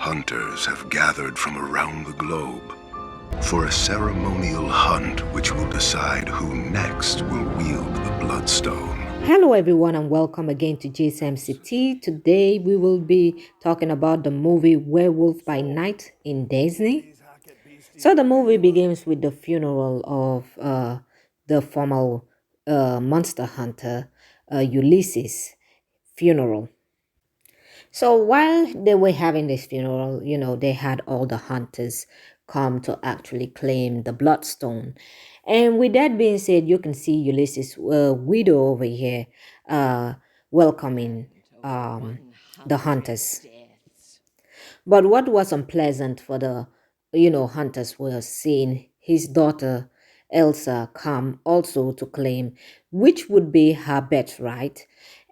Hunters have gathered from around the globe for a ceremonial hunt which will decide who next will wield the Bloodstone. Hello everyone and welcome again to JSMCT. Today we will be talking about the movie Werewolf by Night in Disney. So the movie begins with the funeral of the former monster hunter Ulysses' funeral. So while they were having this funeral, they had all the hunters come to actually claim the Bloodstone. And with that being said, you can see Ulysses' widow over here welcoming the hunters. But what was unpleasant for the, hunters was seeing his daughter Elsa come also to claim which would be her birthright.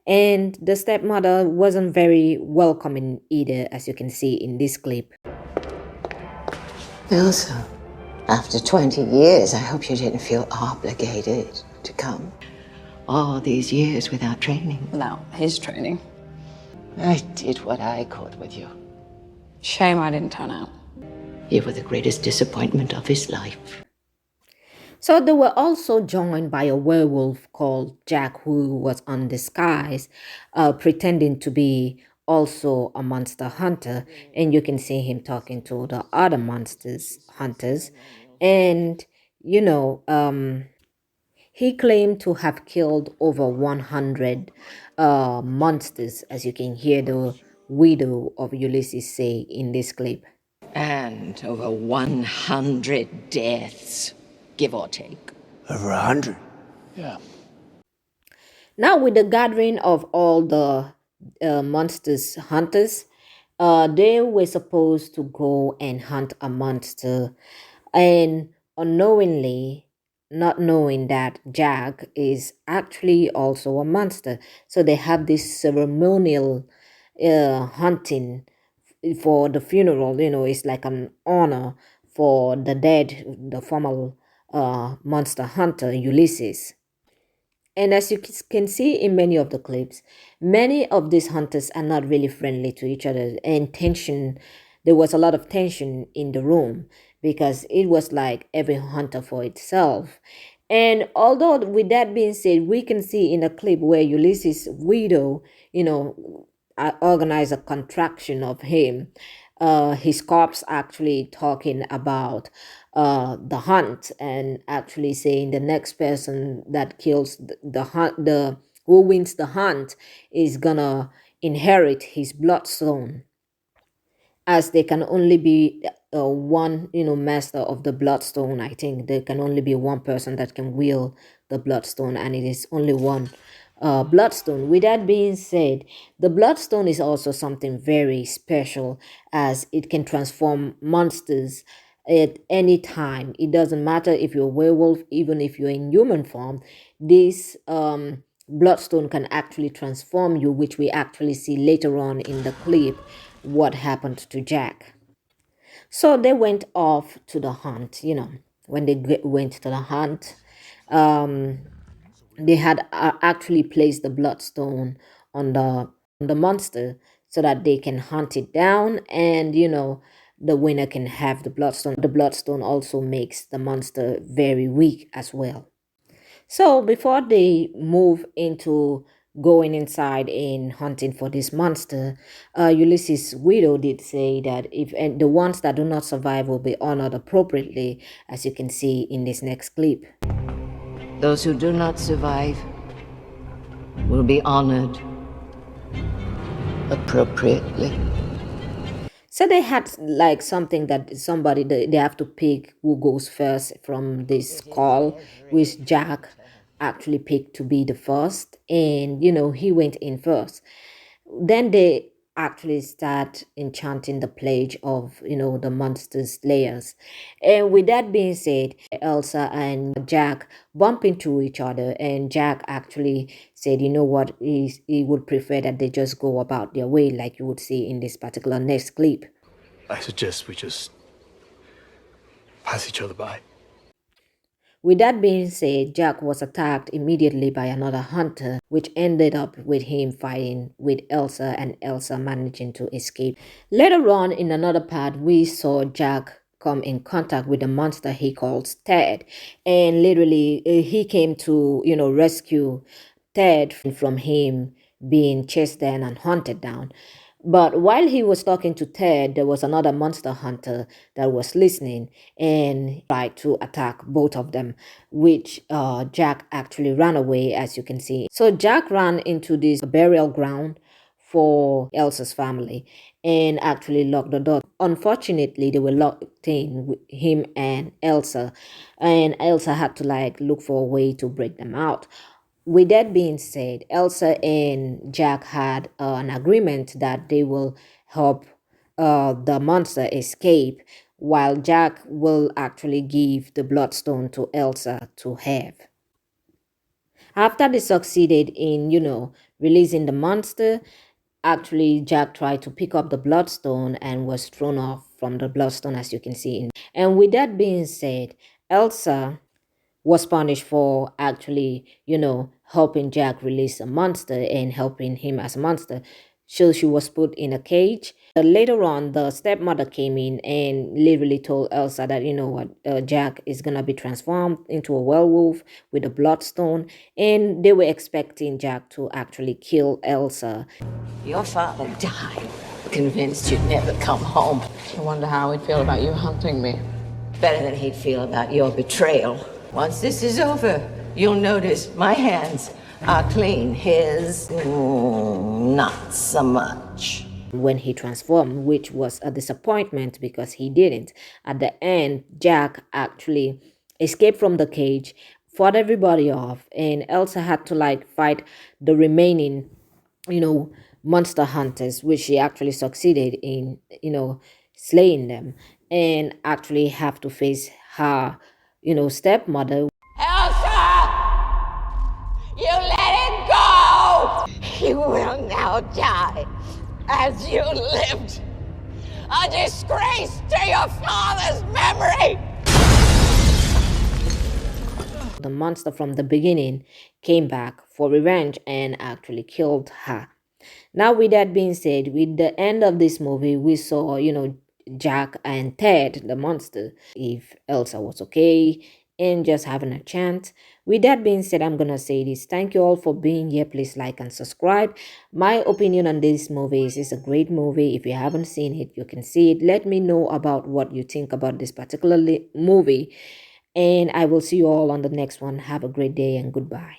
And the stepmother wasn't very welcoming either, as you can see in this clip. Elsa, after 20 years, I hope you didn't feel obligated to come. All these years without training. Without his training. I did what I could with you. Shame I didn't turn out. You were the greatest disappointment of his life. So they were also joined by a werewolf called Jack, who was undisguised, pretending to be also a monster hunter. And you can see him talking to the other hunters. And, he claimed to have killed over 100 monsters, as you can hear the widow of Ulysses say in this clip. And over 100 deaths, give or take. Over 100? Yeah. Now, with the gathering of all the monsters hunters, they were supposed to go and hunt a monster, and unknowingly, not knowing that Jack is actually also a monster, so they have this ceremonial hunting for the funeral. It's like an honor for the dead, the former monster hunter Ulysses. And as you can see in many of the clips, many of these hunters are not really friendly to each other, and there was a lot of tension in the room because it was like every hunter for itself. And although with that being said, we can see in a clip where Ulysses' widow, organized a contraction of him, his corpse actually talking about the hunt and actually saying the next person that kills the hunt, who wins the hunt is gonna inherit his bloodstone, as there can only be one master of the bloodstone. I think there can only be one person that can wield the bloodstone, and it is only one bloodstone. With that being said, the bloodstone is also something very special, as it can transform monsters at any time. It doesn't matter if you're a werewolf, even if you're in human form, this bloodstone can actually transform you, which we actually see later on in the clip what happened to Jack. So they went off to the hunt. When they went to the hunt, they had actually placed the bloodstone on the monster so that they can hunt it down, and the winner can have the bloodstone. The bloodstone also makes the monster very weak as well. So before they move into going inside and hunting for this monster, Ulysses' widow did say that the ones that do not survive will be honored appropriately, as you can see in this next clip. Those who do not survive will be honored appropriately. So they had like something that somebody, they have to pick who goes first from this call, which Jack actually picked to be the first, and he went in first. Then they actually start enchanting the pledge of the monster slayers. And with that being said, Elsa and Jack bump into each other, and Jack actually said, you know what, he would prefer that they just go about their way, like you would see in this particular next clip. I suggest we just pass each other by. With that being said, Jack was attacked immediately by another hunter, which ended up with him fighting with Elsa and Elsa managing to escape. Later on in another part, we saw Jack come in contact with a monster he calls Ted, and literally he came to rescue Ted from him being chased down and hunted down. But while he was talking to Ted, there was another monster hunter that was listening and tried to attack both of them, which Jack actually ran away, as you can see. So Jack ran into this burial ground for Elsa's family and actually locked the door. Unfortunately, they were locked in with him and Elsa had to look for a way to break them out. With that being said, Elsa and Jack had an agreement that they will help the monster escape, while Jack will actually give the bloodstone to Elsa to have. After they succeeded in, releasing the monster, actually Jack tried to pick up the bloodstone and was thrown off from the bloodstone, as you can see. And with that being said, Elsa was punished for actually, helping Jack release a monster and helping him as a monster. So she was put in a cage. Later on, the stepmother came in and literally told Elsa that, Jack is going to be transformed into a werewolf with a bloodstone. And they were expecting Jack to actually kill Elsa. Your father died, convinced you'd never come home. I wonder how he'd feel about you hunting me. Better than he'd feel about your betrayal. Once this is over, you'll notice my hands are clean. His, not so much. When he transformed, which was a disappointment because he didn't. At the end, Jack actually escaped from the cage, fought everybody off, and Elsa had to fight the remaining, monster hunters, which she actually succeeded in, slaying them, and actually have to face her stepmother. Elsa! You let it go! You will now die as you lived. A disgrace to your father's memory! The monster from the beginning came back for revenge and actually killed her. Now, with that being said, with the end of this movie, we saw, Jack and Ted, the monster, if Elsa was okay and just having a chance. With that being said, I'm gonna say this. Thank you all for being here. Please like and subscribe. My opinion on this movie is it's a great movie. If you haven't seen it, you can see it. Let me know about what you think about this particular movie. And I will see you all on the next one. Have a great day and goodbye.